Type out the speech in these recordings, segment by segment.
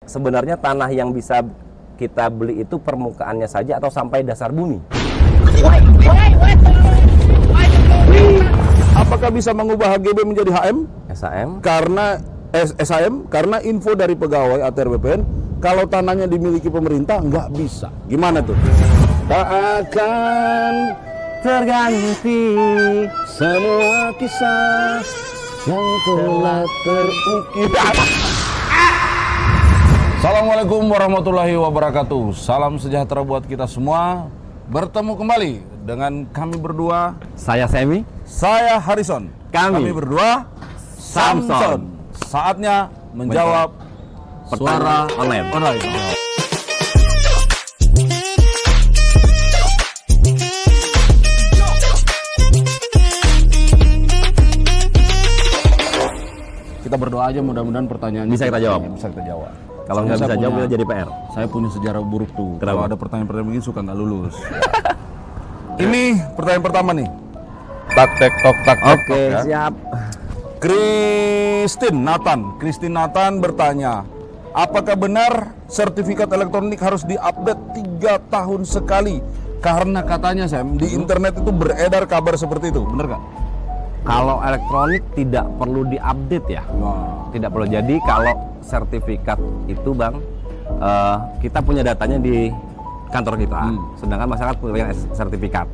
Sebenarnya tanah yang bisa kita beli itu permukaannya saja atau sampai dasar bumi? Apakah bisa mengubah HGB menjadi HM? SAM? Karena SAM, karena info dari pegawai ATR BPN, kalau tanahnya dimiliki pemerintah nggak bisa. Gimana tuh? Tak akan Terganti semua kisah yang telah terukir. Assalamualaikum warahmatullahi wabarakatuh. Salam sejahtera buat kita semua. Bertemu kembali dengan kami berdua. Saya Semi. Saya Harrison. Kami berdua Samson. Saatnya menjawab suara online. Kita berdoa aja, mudah-mudahan pertanyaan Bisa kita jawab. Bisa kita jawab. Kalau nggak bisa jawab, kita jadi PR. Saya punya sejarah buruk tuh. Kenapa? Kalau ada pertanyaan-pertanyaan begini suka nggak lulus. Ini pertanyaan pertama nih. Tak tek tok tak tek Oke, tok, ya. siap. Christine Nathan bertanya, apakah benar sertifikat elektronik harus diupdate 3 tahun sekali? Karena katanya Sam, di internet itu beredar kabar seperti itu, bener nggak? Kalau elektronik tidak perlu diupdate ya. Tidak perlu. Jadi kalau sertifikat itu Bang, kita punya datanya di kantor kita, sedangkan masyarakat punya sertifikat.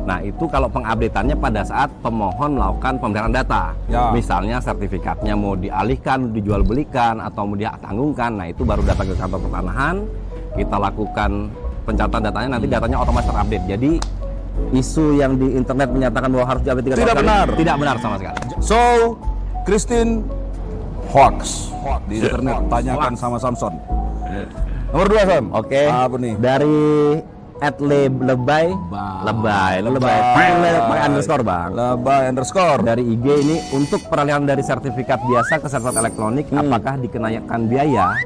Nah itu kalau pengupdateannya pada saat pemohon melakukan pemeliharaan data, misalnya sertifikatnya mau dialihkan, dijual belikan, atau mau ditanggungkan, nah itu baru datang ke kantor pertanahan, kita lakukan pencatatan datanya, nanti datanya otomatis terupdate. Jadi isu yang di internet menyatakan bahwa harus diupdate 3 tahun Tidak benar. Tidak benar sama sekali. So, Christine hoax di internet, tanyakan sama Samson. Nomor 2 Sam. Oke. Apa nih? Dari @lebay pakai underscore Bang. Lebay underscore. Dari IG ini, untuk peralihan dari sertifikat biasa ke sertifikat elektronik, apakah dikenakan biaya?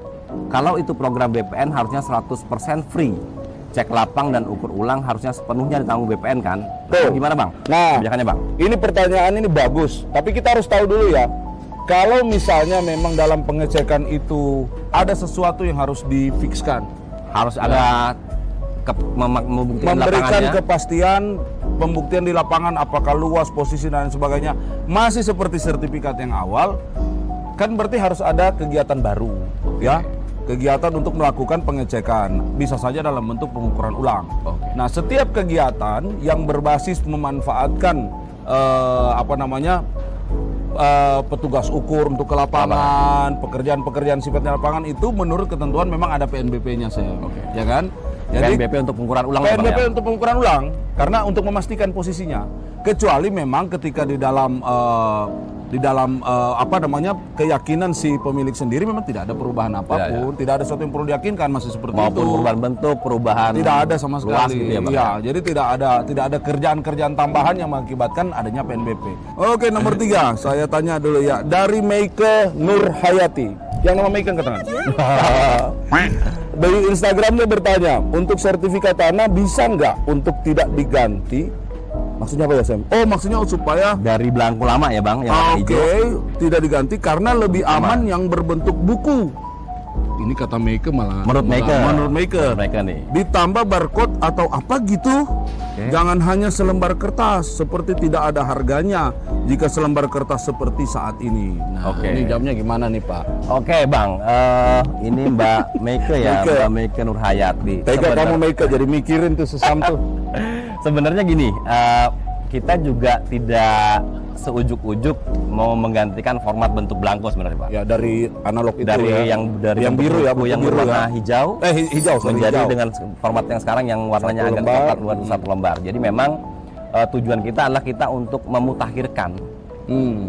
Kalau itu program BPN harusnya 100% free. Cek lapang dan ukur ulang harusnya sepenuhnya ditanggung BPN kan? Tuh. Gimana Bang? Nah, Kebijakannya Bang? ini pertanyaan ini bagus, tapi kita harus tahu dulu ya. Kalau misalnya memang dalam pengecekan itu ada sesuatu yang harus difikskan, Harus ada membuktikan memberikan lapangannya. kepastian pembuktian di lapangan, apakah luas, posisi dan sebagainya masih seperti sertifikat yang awal, kan berarti harus ada kegiatan baru, ya. Kegiatan untuk melakukan pengecekan, bisa saja dalam bentuk pengukuran ulang. Nah, setiap kegiatan yang berbasis memanfaatkan petugas ukur untuk ke lapangan, pekerjaan-pekerjaan sifatnya lapangan itu menurut ketentuan memang ada PNBP-nya saya, ya kan? Jadi PNBP untuk pengukuran ulang. PNBP ya? untuk pengukuran ulang, karena untuk memastikan posisinya. Kecuali memang ketika di dalam keyakinan si pemilik sendiri memang tidak ada perubahan apapun, tidak ada sesuatu yang perlu diyakinkan, masih seperti Maupun itu. perubahan bentuk, perubahan Tidak ada sama luas sekali. gitu ya, Bang? Ya, jadi tidak ada kerjaan-kerjaan tambahan yang mengakibatkan adanya PNBP. Oke, nomor 3, saya tanya dulu ya, dari Meike Nur Hayati. Yang nama Meike angkat tangan. Dari Instagramnya bertanya, untuk sertifikat tanah bisa nggak untuk tidak diganti? Maksudnya apa ya Sam? Oh, maksudnya supaya dari belangku lama ya Bang, yang warna hijau. tidak diganti karena lebih aman yang berbentuk buku. Ini kata Meike malah. Menurut Meike. Mereka nih. Ditambah barcode atau apa gitu. Jangan hanya selembar kertas, seperti tidak ada harganya jika selembar kertas seperti saat ini. Nah, ini jawabnya gimana nih Pak? Oke Bang, ini Mbak Meike ya, Mbak Meike Nur Hayati. Tega kamu Meike, jadi mikirin tuh sesam tuh. Sebenarnya gini, kita juga tidak seujuk-ujuk mau menggantikan format bentuk belangko sebenarnya Pak. Ya dari analog itu dari ya. yang biru ya, yang berwarna hijau, hijau menjadi dengan format yang sekarang yang warnanya agak coklat buat 1 lembar. Jadi memang tujuan kita adalah kita untuk memutakhirkan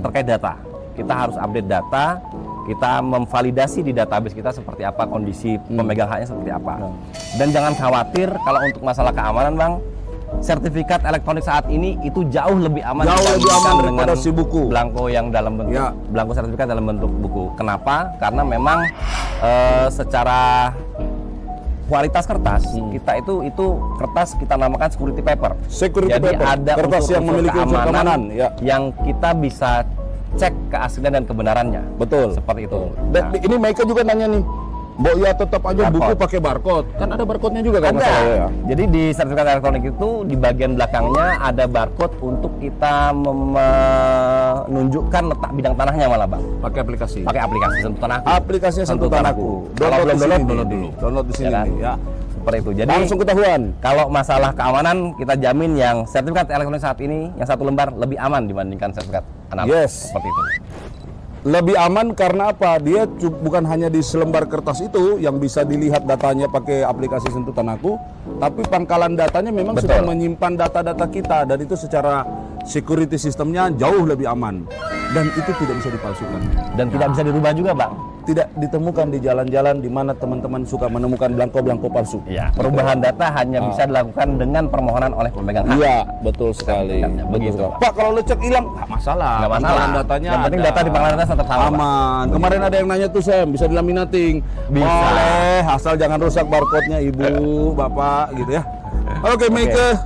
terkait data. Kita harus update data, kita memvalidasi di database kita seperti apa kondisi pemegang haknya seperti apa. Dan jangan khawatir kalau untuk masalah keamanan Bang, sertifikat elektronik saat ini itu jauh lebih aman daripada si buku belangko yang dalam bentuk belangko sertifikat dalam bentuk buku. Kenapa? Karena memang secara kualitas kertas kita itu kertas kita namakan security paper. Jadi ada kertas yang memiliki unsur keamanan yang kita bisa cek keaslian dan kebenarannya. Betul. Seperti itu. Ini Meike juga nanya nih, Mbok ya tetap aja buku Barcode. pakai barcode. Kan ada barcode-nya juga kan Ada. ya. Jadi di sertifikat elektronik itu di bagian belakangnya ada barcode untuk kita menunjukkan letak bidang tanahnya malah bang. Pakai aplikasi. Pakai aplikasi Sentuh Tanahku. Aplikasinya Sentuh Tanahku. Kalau belum di sini download, nih. download dulu. Download di sini kan? nih, ya. Seperti itu. Jadi Langsung ketahuan. kalau masalah keamanan kita jamin yang sertifikat elektronik saat ini yang 1 lembar lebih aman dibandingkan sertifikat analog. Yes. Seperti itu. Lebih aman karena apa? Dia bukan hanya di selembar kertas itu yang bisa dilihat datanya pakai aplikasi Sentuh Tanahku, tapi pangkalan datanya memang Betul. sudah menyimpan data-data kita dan itu secara security sistemnya jauh lebih aman dan itu tidak bisa dipalsukan. Dan tidak bisa dirubah juga bang. Tidak ditemukan di jalan-jalan di mana teman-teman suka menemukan belangko-belangko palsu. Iya. Perubahan data hanya bisa dilakukan dengan permohonan oleh pemegang hak. Iya, betul sekali. Sertifikatnya, Betul begitu, sekali. Pak. Pak, kalau lecek hilang nggak masalah. Nggak masalah. Pangkalan datanya Yang penting ada. data di pangkalan data tetap sama, Pak. Aman. Kemarin ada yang nanya tuh Sam, bisa dilaminating? Bisa. Boleh, asal jangan rusak barcode-nya Ibu, Bapak gitu ya. Oke, Meike.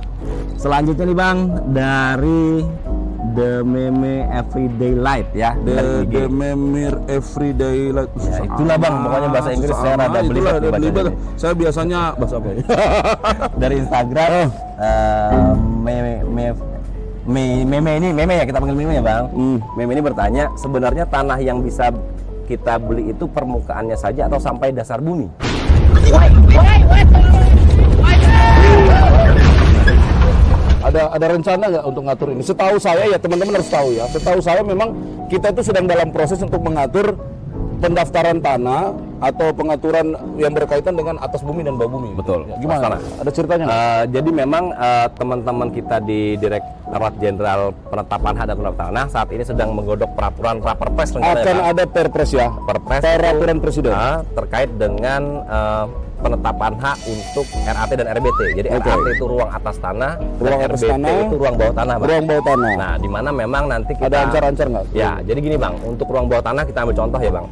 Selanjutnya nih bang dari The Meme Everyday Light ya. dari IG. The Memir Everyday Life. Ya, itulah bang, pokoknya bahasa Inggris saya rada belibet nih bacanya belibet. nih. Saya biasanya bahasa apa ya? Dari Instagram meme ini meme ya, kita panggil meme ya bang. Meme ini bertanya, sebenarnya tanah yang bisa kita beli itu permukaannya saja atau sampai dasar bumi? Ada rencana nggak untuk ngatur ini? Setahu saya ya teman-teman harus tahu ya. Setahu saya memang kita itu sedang dalam proses untuk mengatur pendaftaran tanah atau pengaturan yang berkaitan dengan atas bumi dan bawah bumi. Betul. Ya, gimana? Ada ceritanya nggak? Jadi memang teman-teman kita di Direktorat Jenderal Penetapan Hak dan Pendaftaran Tanah saat ini sedang menggodok peraturan Raperpres rencananya, Akan Pak. ada perpres ya. Perpres Peraturan itu, Presiden. terkait dengan penetapan hak untuk RAT dan RBT. Jadi Oke. RAT itu ruang atas tanah, Ruang dan atas RBT tanah, itu ruang bawah tanah, Bang. Ruang bawah tanah. Nah, di mana memang nanti kita Ada ancar-ancar nggak? Ya, jadi gini Bang, untuk ruang bawah tanah kita ambil contoh ya Bang.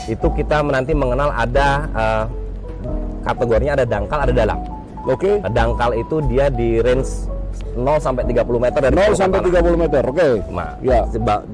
Itu kita nanti mengenal ada kategorinya ada dangkal, ada dalam. Oke. Dangkal itu dia di range 0 sampai 30 meter dari 0 permukaan sampai tanah. 30 meter. Oke. Nah, Ya.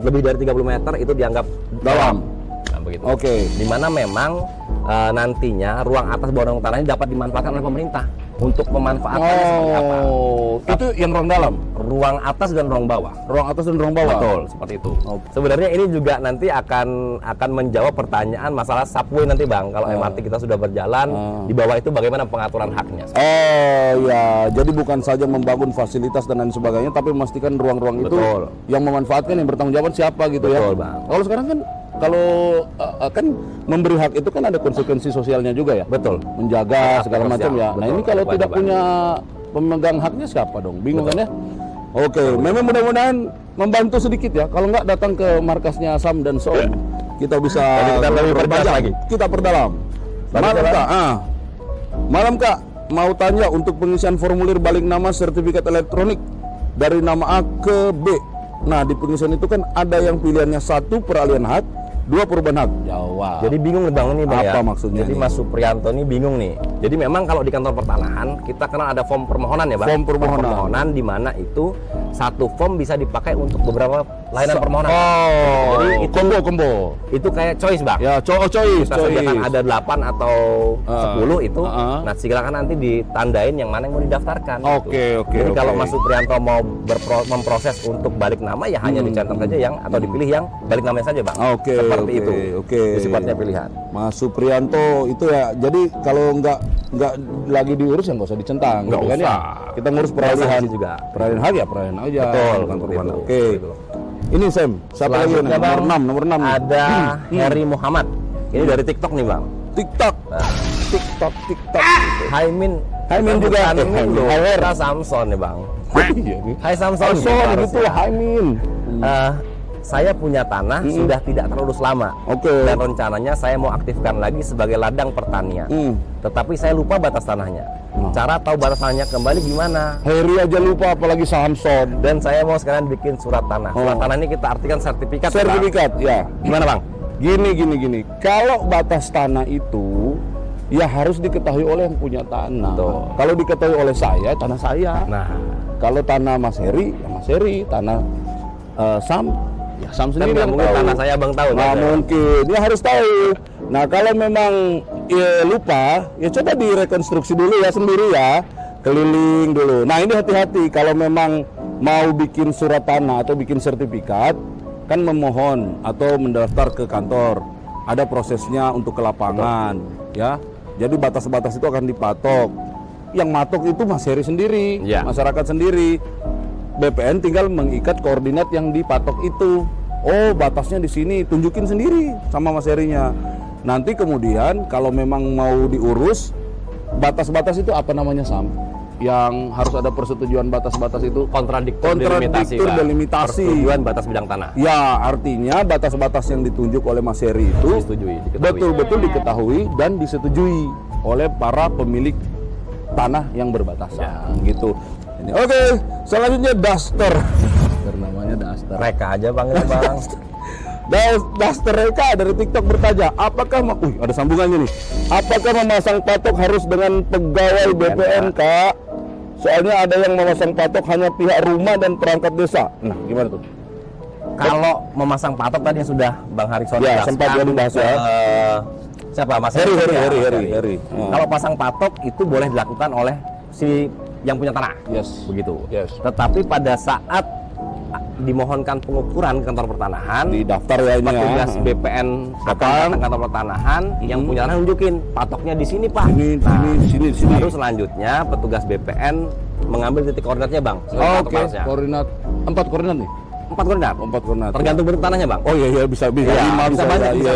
lebih dari 30 meter itu dianggap Dalam. Nah, begitu. Oke. Dimana memang nantinya ruang atas bawah ruang tanah ini dapat dimanfaatkan oleh pemerintah untuk pemanfaatannya seperti apa? Oh, itu yang ruang dalam, Ruang atas dan ruang bawah. ruang atas dan ruang bawah. Betul, seperti itu. Oke. Sebenarnya ini juga nanti akan menjawab pertanyaan masalah subway nanti Bang. Kalau MRT kita sudah berjalan, di bawah itu bagaimana pengaturan haknya? Oh ya, jadi bukan saja membangun fasilitas dan lain sebagainya, tapi memastikan ruang-ruang itu Betul. yang memanfaatkan, yang bertanggung jawab siapa gitu ya. Betul, Bang. Kalau sekarang kan, kalau kan memberi hak itu kan ada konsekuensi sosialnya juga ya. Betul. Menjaga Ada segala aspek macam sosial, ya. Nah betul, ini kalau ada tidak kewajiban. punya pemegang haknya siapa dong? Bingung Betul. kan ya? Oke, memang mudah-mudahan membantu sedikit ya. Kalau nggak datang ke markasnya Sam dan Son, kita bisa Jadi kita lebih perjelas berbincang. lagi. Kita perdalam. Malam Coba. Kak, Malam Kak, mau tanya untuk pengisian formulir balik nama sertifikat elektronik dari nama A ke B. Nah, di pengisian itu kan ada yang pilihannya 1 peralihan hak, 2 perubahan hak. Jawab. Jadi bingung nih Bang ini Bang Apa ya. maksudnya Jadi nih? Mas Suprianto ini bingung nih. Jadi memang kalau di kantor pertanahan kita kenal ada form permohonan ya Bang. Form permohonan. di mana itu satu form bisa dipakai untuk beberapa layanan permohonan. Oh, Jadi itu combo. itu kayak choice Bang. Ya, choice. Kita sediakan ada 8 atau 10 itu. Nah, silakan nanti ditandain yang mana yang mau didaftarkan. Oke, oke, Jadi oke. kalau Mas Suprianto mau memproses untuk balik nama ya hanya dicetak saja yang atau dipilih yang balik namanya saja Bang. Oke, Seperti oke, itu. oke. Itu sifatnya pilihan. Mas Suprianto itu ya. Jadi kalau nggak lagi diurus ya nggak usah dicentang, Nggak gitu kan ya. usah. Kita ngurus peralihan sanksi juga. Peralihan hak ya peralihan aja. Betul, bukan seperti perubahan. itu. Oke. Seperti itu. Ini Sam, siapa lagi Selanjutnya, nih? Bang, Nomor 6. Ada Heri Muhammad. Ini dari TikTok nih Bang. TikTok. Nah, TikTok. Hai Min. Hai Min juga. Hai Min loh. Hai, Her. Kita Samson nih Bang. Iya nih. Hai Samson. Samson Harusnya. gitu. Hai Min. Saya punya tanah sudah tidak terlalu lama. Oke. Dan rencananya saya mau aktifkan lagi sebagai ladang pertanian. Tetapi saya lupa batas tanahnya. Cara tahu batas tanahnya kembali gimana? Heri aja lupa apalagi Samson. Dan saya mau sekarang bikin surat tanah. Surat tanah ini kita artikan sertifikat. Bang. Sertifikat, ya. Gimana Bang? Gini. Kalau batas tanah itu ya harus diketahui oleh yang punya tanah. Betul. Kalau diketahui oleh saya, tanah saya. Nah, Kalau tanah Mas Heri, ya Mas Heri. Tanah Sam, ya Sam kan sendiri nggak yang mungkin tahu. tanah saya Bang tahu. Nggak kan? mungkin. Dia harus tahu. Nah, kalau memang lupa, ya coba direkonstruksi dulu ya sendiri ya, keliling dulu. Nah, ini hati-hati kalau memang mau bikin surat tanah atau bikin sertifikat, kan memohon atau mendaftar ke kantor. Ada prosesnya untuk ke lapangan, ya. Jadi batas-batas itu akan dipatok. Yang matok itu Mas Heri sendiri, Ya. masyarakat sendiri. BPN tinggal mengikat koordinat yang dipatok itu. Oh, batasnya di sini, tunjukin sendiri sama Mas Herinya. Nanti kemudian kalau memang mau diurus, batas-batas itu apa namanya, Sam? Yang harus ada persetujuan batas-batas itu? Kontradiktur delimitasi. Persetujuan batas bidang tanah. Ya, artinya batas-batas yang ditunjuk oleh Mas Heri itu Diketahui. betul-betul diketahui dan disetujui oleh para pemilik tanah yang berbatasan, gitu. Ini. Oke, selanjutnya Duster. Namanya Duster. Reka aja Bang ini Bang. Duster Reka dari TikTok bertanya, apakah ada sambungannya nih. Apakah memasang patok harus dengan pegawai BPN, Kak? Soalnya ada yang memasang patok hanya pihak rumah dan perangkat desa. Nah, gimana tuh? Kalau memasang patok tadi yang sudah Bang Harikson Ya, sempat dia dibahas ya. Siapa? Mas Heri. Kalau pasang patok itu boleh dilakukan oleh si yang punya tanah. Yes. Begitu. Yes. Tetapi pada saat dimohonkan pengukuran ke kantor pertanahan, Di daftar ya ini ya. petugas BPN datang ke kantor pertanahan, yang punya tanah nunjukin patoknya di sini Pak. Ini, di sini. Baru selanjutnya petugas BPN mengambil titik koordinatnya Bang. Oke, koordinat 4 koordinat nih. 4 koordinat. 4 koordinat. Tergantung bentuk tanahnya Bang. Oh iya bisa Ya, bisa banyak, bisa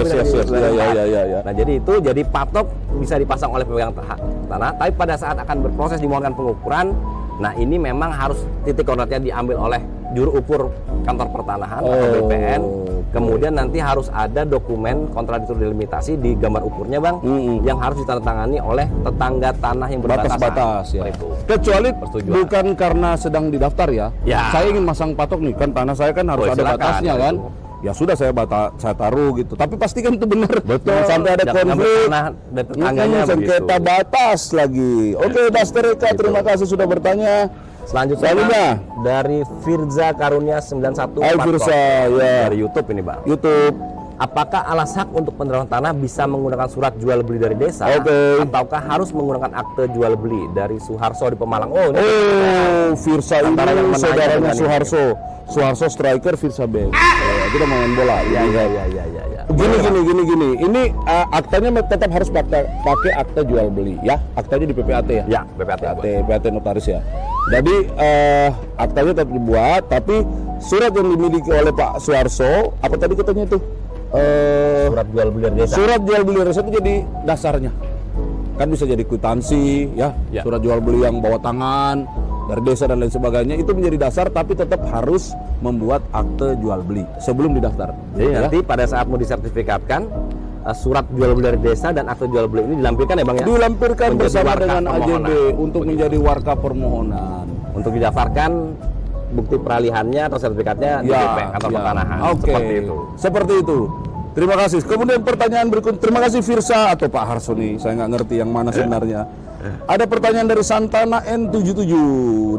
ya. Nah, jadi patok bisa dipasang oleh pemegang tanah, tapi pada saat akan berproses dimohonkan pengukuran, nah ini memang harus titik koordinatnya diambil oleh juru ukur kantor pertanahan atau BPN. Kemudian nanti harus ada dokumen kontradiktur delimitasi di gambar ukurnya Bang, yang harus ditandatangani oleh tetangga tanah yang berbatasan. Batas ya. Itu. Kecuali Persetujuan. bukan karena sedang didaftar ya. Ya. Saya ingin masang patok nih, kan tanah saya kan harus ada silakan, batasnya kan. itu. Ya sudah saya taruh gitu. Tapi pastikan itu benar. Betul. Jangan sampai ada Jangan ambil konflik. tanah dan tetangganya Sengketa begitu. batas lagi. Oke, Duster Reka, terima kasih sudah bertanya. Selanjutnya dari Firza Karunia 91. Hai Firza, ya. Dari YouTube ini Bang. YouTube. Apakah alas hak untuk penerapan tanah bisa menggunakan surat jual beli dari desa, ataukah harus menggunakan akte jual beli dari Suharso di Pemalang? Oh, ini Firza ini saudaranya Suharso striker, Firza Bank. Kita main bola. Ya. Gini. Ini aktanya tetap harus pakai akte jual beli ya. Aktanya di PPAT ya. Ya, PPAT notaris ya. Jadi aktanya tetap dibuat, tapi surat yang dimiliki oleh Pak Suharso, apa tadi katanya itu? Surat jual beli dari desa. Surat jual beli desa itu jadi dasarnya. Kan bisa jadi kwitansi ya. Surat jual beli yang bawa tangan dari desa dan lain sebagainya, itu menjadi dasar, tapi tetap harus membuat akte jual beli sebelum didaftar. Jadi nanti pada saat mau disertifikatkan, surat jual beli dari desa dan akte jual beli ini dilampirkan ya Bang ya? Dilampirkan bersama dengan AJB untuk begitu. menjadi warka permohonan. Untuk didaftarkan bukti peralihannya atau sertifikatnya di BPN kantor pertanahan. Seperti itu. Terima kasih. Kemudian pertanyaan berikut. Terima kasih Firza atau Pak Harsoni. Saya nggak ngerti yang mana sebenarnya. Ada pertanyaan dari Santana N77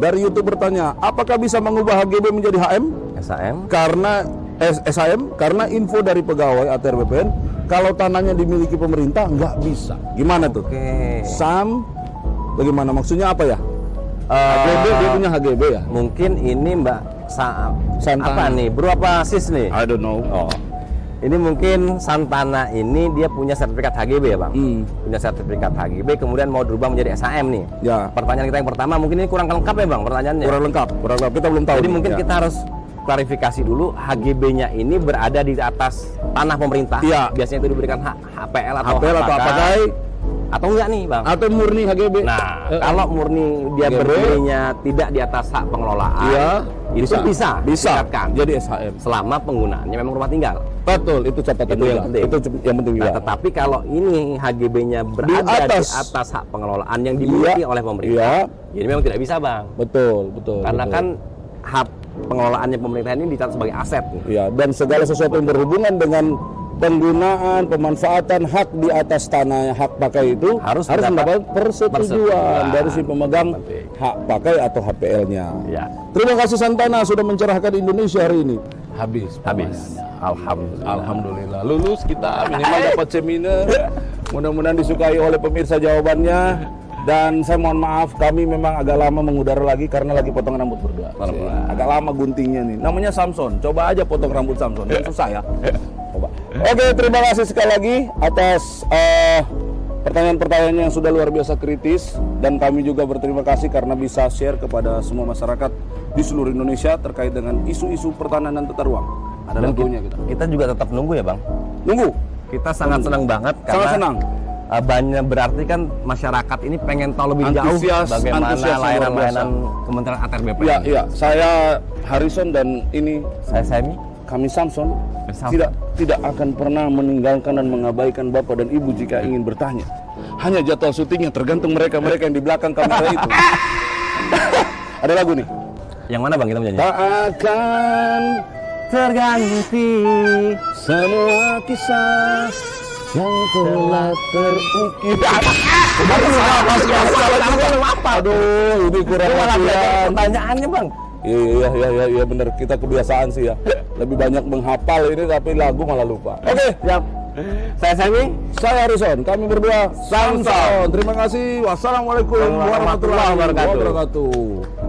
dari YouTube bertanya, apakah bisa mengubah HGB menjadi HM? SAM? Karena SAM karena info dari pegawai ATR BPN kalau tanahnya dimiliki pemerintah nggak bisa. Gimana tuh? Sam, bagaimana maksudnya apa ya? HGB, dia punya HGB ya? Mungkin ini Mbak apa nih? Berapa sis nih? I don't know. Ini mungkin Santana ini dia punya sertifikat HGB ya Bang? Punya sertifikat HGB, kemudian mau berubah menjadi SAM nih. Ya. Pertanyaan kita yang pertama mungkin ini kurang lengkap ya Bang pertanyaannya? Kurang lengkap, kita belum tahu. Jadi mungkin kita harus klarifikasi dulu, HGB-nya ini berada di atas tanah pemerintah. Iya. Biasanya itu diberikan HPL atau pakai atau enggak nih Bang? Atau murni HGB. Nah, kalau murni dia HGB, berdirinya tidak di atas hak pengelolaan, itu bisa ditingkatkan jadi SHM selama penggunaannya memang rumah tinggal. Betul, itu catatan Itu yang penting. Itu yang penting juga. Nah, tetapi kalau ini HGB-nya berada di atas hak pengelolaan yang dimiliki oleh pemerintah, ini memang tidak bisa Bang. Betul. Karena kan hak pengelolaannya pemerintah ini dicatat sebagai aset. Iya, dan segala sesuatu yang berhubungan dengan penggunaan, pemanfaatan hak di atas tanah hak pakai itu harus mendapat persetujuan dari si pemegang hak pakai atau HPL-nya. Ya. Terima kasih Santana sudah mencerahkan Indonesia hari ini. Habis. Alhamdulillah. Alhamdulillah. Lulus kita minimal dapat seminar. Mudah-mudahan disukai oleh pemirsa jawabannya. Dan saya mohon maaf, kami memang agak lama mengudara lagi karena lagi potong rambut berdua. Agak lama guntingnya nih. Namanya Samson. Coba aja potong rambut Samson. Yang susah ya. Coba. Oke, terima kasih sekali lagi atas pertanyaan-pertanyaan yang sudah luar biasa kritis. Dan kami juga berterima kasih karena bisa share kepada semua masyarakat di seluruh Indonesia terkait dengan isu-isu pertanahan dan tata ruang. Ada lagunya kita juga tetap nunggu ya Bang. Nunggu. Kita sangat senang banget karena Sangat senang. Banyak berarti kan masyarakat ini pengen tahu lebih jauh bagaimana layanan-layanan Kementerian ATR BPN. Iya, saya Harrison dan ini Saya Semi. kami Samson tidak akan pernah meninggalkan dan mengabaikan Bapak dan Ibu jika ingin bertanya. Hanya jadwal syutingnya tergantung mereka yang di belakang kamera itu. Ada lagu nih. Yang mana Bang kita menyanyi? Tak akan Terganti semua kisah yang telah terukir. Aduh, ini kurang latihan. Pertanyaannya Bang. Iya benar, kita kebiasaan sih ya. Lebih banyak menghafal ini tapi lagu malah lupa. Oke, Siap. Saya Semi. saya Harrison. Kami berdua Samson. Terima kasih. Wassalamualaikum warahmatullahi wabarakatuh.